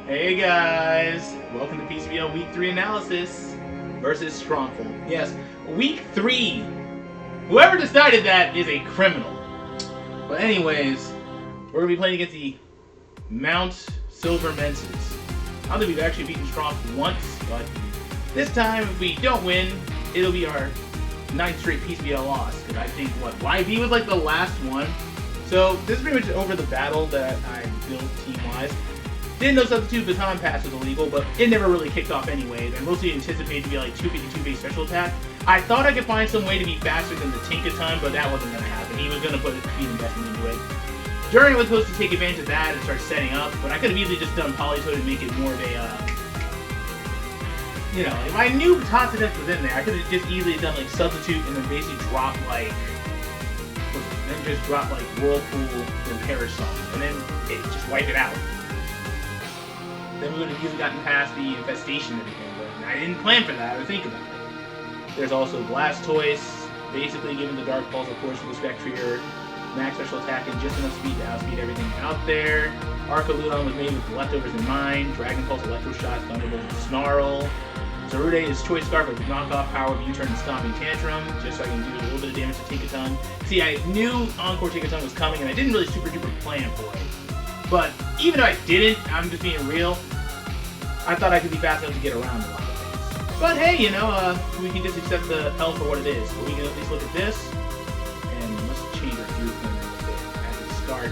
Hey guys, welcome to PCBL Week 3 analysis versus Strongful. Yes, Week 3. Whoever decided that is a criminal. But anyways, we're going to be playing against the Mount Silver Menses. I don't think we've actually beaten Strongful once, but this time if we don't win, it'll be our 9th straight PCBL loss. Because I think, YB was like the last one. So this is pretty much over the battle that I built team-wise. Didn't know substitute baton pass was illegal, but it never really kicked off anyways. I mostly anticipated to be like 252 base special attack. I thought I could find some way to be faster than the Tinkaton, but that wasn't going to happen. He was going to put his speed investment into it. During was supposed to take advantage of that and start setting up, but I could have easily just done Polytoad and make it more of a, if I knew baton defense was in there, I could have just easily done like substitute and then basically drop like, Whirlpool and Perish Song, and then it just wipe it out. Then we would have easily gotten past the infestation and everything, but I didn't plan for that or think about it. There's also Blastoise, basically giving the Dark Pulse, of course, for the Spectrier, max special attack, and just enough speed to outspeed everything out there. Arcaludon was made with the leftovers in mind. Dragon Pulse, Electro Shot, Thunderbolt, and Snarl. Zarude is Choice Scarf with knockoff power of U-turn and Stomping Tantrum, just so I can do a little bit of damage to Tinkaton. See, I knew Encore Tinkaton was coming, and I didn't really super duper plan for it. But even though I didn't, I'm just being real, I thought I could be fast enough to get around a lot of things. But hey, we can just accept the L for what it is. But we can at least look at this, and let's change our view point a little bit as we start.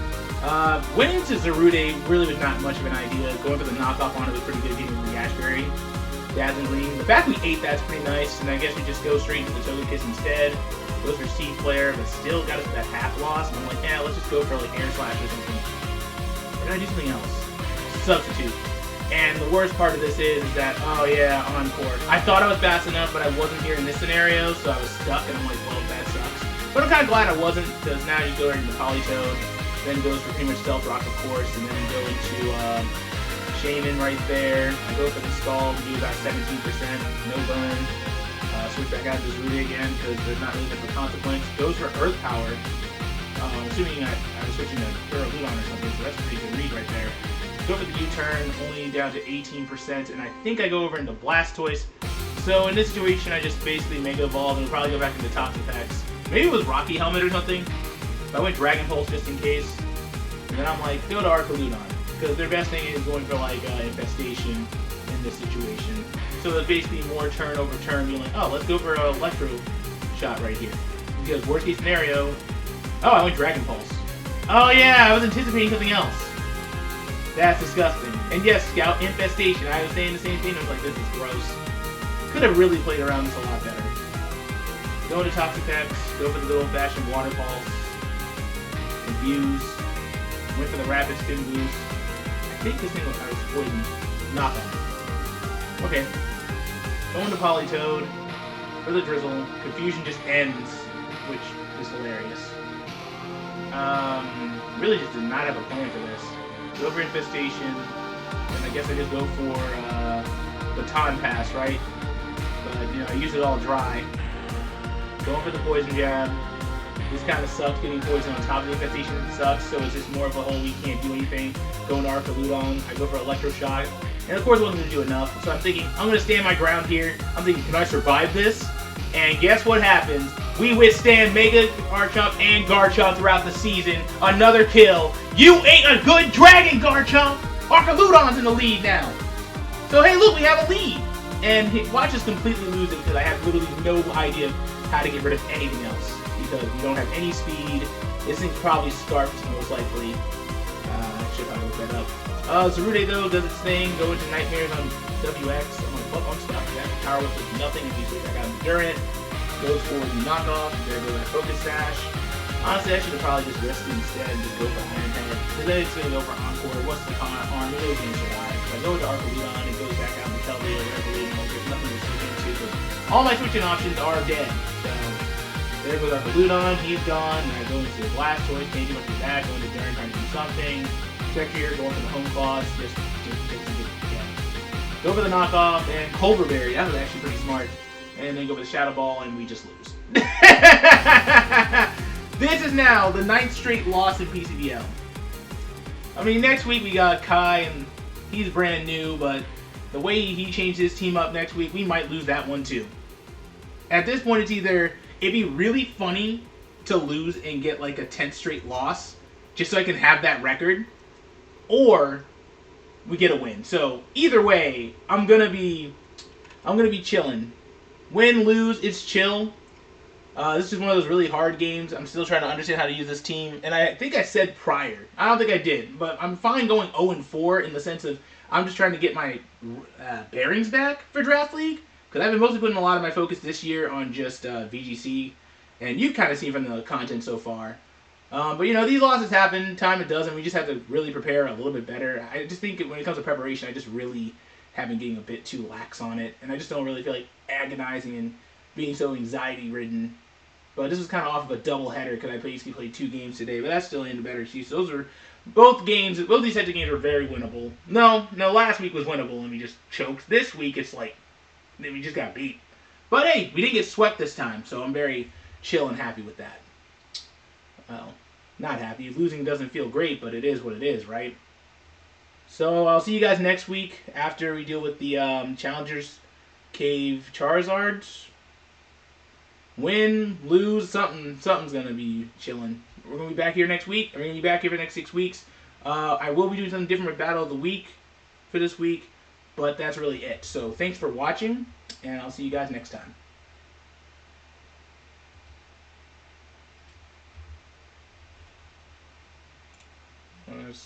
Winning to Zarude really was not much of an idea. Going for the knockoff on it was pretty good, getting the Ashberry. Dazzling Gleam. The fact we ate that's pretty nice, and I guess we just go straight into the Togekiss instead. Goes for Seed Flare, but still got us that half loss. And I'm like, yeah, let's just go for like Air Slash or something. Or did I do something else? Substitute. And the worst part of this is that, oh yeah, Encore. I thought I was fast enough, but I wasn't here in this scenario, so I was stuck, and I'm like, well, that sucks. But I'm kind of glad I wasn't, because now you go into Polytoad, then goes for pretty much Stealth Rock, of course, and then go into Shaman right there. I go for the Scald, do about 17%, no burn. Switch back out to Zarude again, because there's not really much of a consequence. Goes for Earth Power. Assuming I was switching to Arcaludon or something, so that's a pretty good read right there. Go for the U-turn, only down to 18%, and I think I go over into Blastoise. So in this situation, I just basically Mega Evolve, and we'll probably go back into Toxic Effects. Maybe it was Rocky Helmet or something. But I went Dragon Pulse just in case. And then I'm like, go to Arcaludon, because their best thing is going for like Infestation in this situation. So there's basically more turn over turn, being like, oh, let's go for an Electro Shot right here. Because worst case scenario, oh, I went Dragon Pulse. Oh yeah, I was anticipating something else. That's disgusting. And yes, Scout Infestation. I was saying the same thing. I was like, this is gross. Could have really played around this a lot better. Go into Toxic Effects. Go for the good old-fashioned Water Pulse. Infuse. Went for the Rapid Spin Boost. I think this thing was Poison. Knockoff. Okay. Go into Polytoad. For the Drizzle. Confusion just ends, which is hilarious. Really just did not have a plan for this. Go for Infestation, and I guess I just go for Baton Pass, right? But, I use it all dry. Going for the Poison Jab. This kind of sucks, getting Poison on top of the Infestation sucks, so it's just more of a whole we can't do anything. Going to Arcaludon, I go for Electro Shock, and of course it wasn't going to do enough, so I'm thinking, I'm going to stand my ground here. I'm thinking, can I survive this? And guess what happens? We withstand Mega Garchomp and Garchomp throughout the season. Another kill. You ain't a good dragon, Garchomp! Arcaludon's in the lead now. So hey, look, we have a lead. And watch us completely lose it because I have literally no idea how to get rid of anything else. Because we don't have any speed. This thing's probably Scarfed, most likely. I should probably look that up. Zarude, though, does its thing. Go into Nightmares on WX. I'm like, fuck, I'm stuck. That power whip is nothing if you switch back out Endurance. Goes for the knockoff, there goes my Focus Sash. Honestly, I should have probably just rested instead and just go for Iron Head. Because then it's going to go for Encore. What's the harm? It really can't survive. If I go into Arcaludon, it goes back out to Kelvin or whatever, there's nothing to switch into. But all my switching options are dead. So, there goes Arcaludon, he's gone. And I go into the Blastoise, can't do much with that. Go into Durn, trying to do something. Spectrier, going for the Home Claws, just to get Go for the knockoff, and Culver Berry. That was actually pretty smart. And then go for the Shadow Ball, and we just lose. This is now the 9th straight loss in PCBL. I mean, next week we got Kai and He's brand new, but the way he changed his team up next week, we might lose that one too. At this point, it'd be really funny to lose and get like a 10th straight loss, just so I can have that record, or we get a win. So either way, I'm gonna be chilling. Win, lose, it's chill. This is one of those really hard games. I'm still trying to understand how to use this team. And I think I said prior. I don't think I did. But I'm fine going 0-4 in the sense of I'm just trying to get my bearings back for Draft League. Because I've been mostly putting a lot of my focus this year on just VGC. And you kind of see from the content so far. But, you know, these losses happen. Time it does. And we just have to really prepare a little bit better. I just think when it comes to preparation, I just really have been getting a bit too lax on it. And I just don't really feel like agonizing and being so anxiety-ridden. But this was kind of off of a doubleheader because I basically played 2 games today. But that's still in the better excuse. Those are both games. Both these types of games are very winnable. No, last week was winnable and we just choked. This week it's like we just got beat. But hey, we didn't get swept this time, so I'm very chill and happy with that. Well, not happy. Losing doesn't feel great, but it is what it is, right? So I'll see you guys next week after we deal with the Challengers Cave Charizards. Win, lose, something's gonna be chilling. We're gonna be back here next week. We're gonna be back here for the next 6 weeks. I will be doing something different with Battle of the Week for this week, but that's really it. So thanks for watching, and I'll see you guys next time.